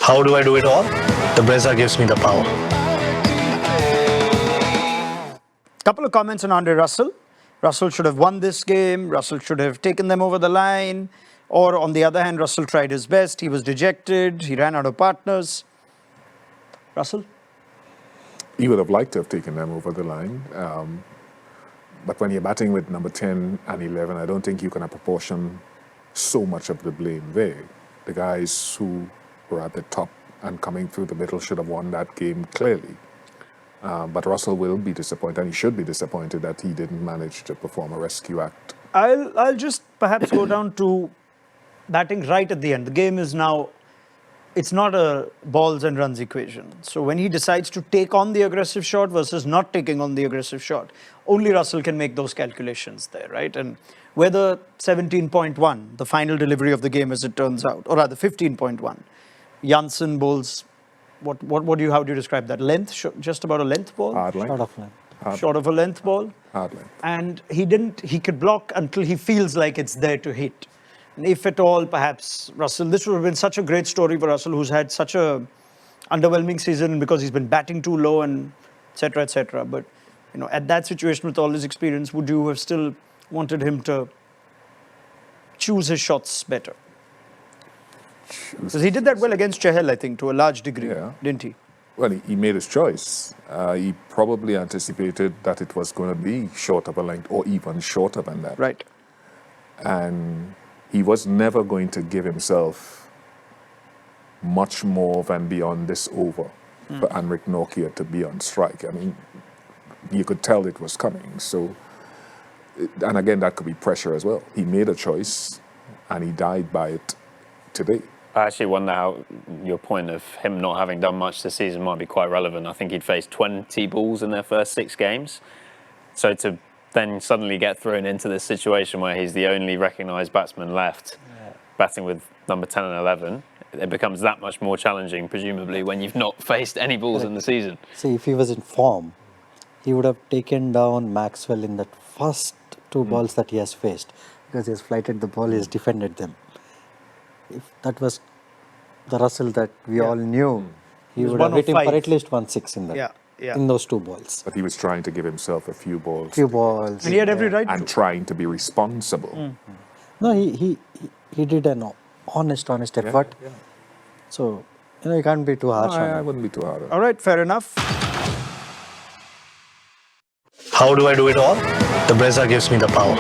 How do I do it all? The Brezza gives me the power. Couple of comments on Andre Russell. Russell should have won this game. Russell should have taken them over the line. Or on the other hand, Russell tried his best. He was dejected. He ran out of partners. Russell? He would have liked to have taken them over the line. But when you're batting with number 10 and 11, I don't think you can apportion so much of the blame there. The guys who were at the top and coming through the middle should have won that game clearly. But Russell will be disappointed, and he should be disappointed that he didn't manage to perform a rescue act. I'll just perhaps go down to batting right at the end. The game is now, it's not a balls and runs equation. So when he decides to take on the aggressive shot versus not taking on the aggressive shot, only Russell can make those calculations there, right? And whether 17.1, the final delivery of the game as it turns out, or rather 15.1, Janssen bowls, how do you describe that? Length, just about a length ball? Hard length. Short of length. Short of a length ball. Hard length. And he could block until he feels like it's there to hit. And if at all, perhaps Russell, this would have been such a great story for Russell, who's had such a underwhelming season because he's been batting too low and et cetera, et cetera. But, you know, at that situation with all his experience, would you have still wanted him to choose his shots better? Because he did that well against Chahal, I think, to a large degree, didn't he? Well, he made his choice. He probably anticipated that it was going to be short of a length or even shorter than that. Right. And he was never going to give himself much more than beyond this over for Anrik Nortje to be on strike. I mean, you could tell it was coming. So, and again, that could be pressure as well. He made a choice and he died by it today. I actually wonder how your point of him not having done much this season might be quite relevant. I think he'd faced 20 balls in their first 6 games. So to then suddenly get thrown into this situation where he's the only recognised batsman left, batting with number 10 and 11, it becomes that much more challenging, presumably, when you've not faced any balls in the season. See, if he was in form, he would have taken down Maxwell in that first 2 balls that he has faced, because he has flighted the ball, he has defended them. If that was the Russell that we all knew, he would have hit him for at least 1-6 in that. In those 2 balls. But he was trying to give himself a few balls. And he had every right and to. trying to be responsible. No, he did an honest effort. So, you know, you can't be too harsh on I him. wouldn't be too hard on him. All right, fair enough. How do I do it all? The Brezza gives me the power.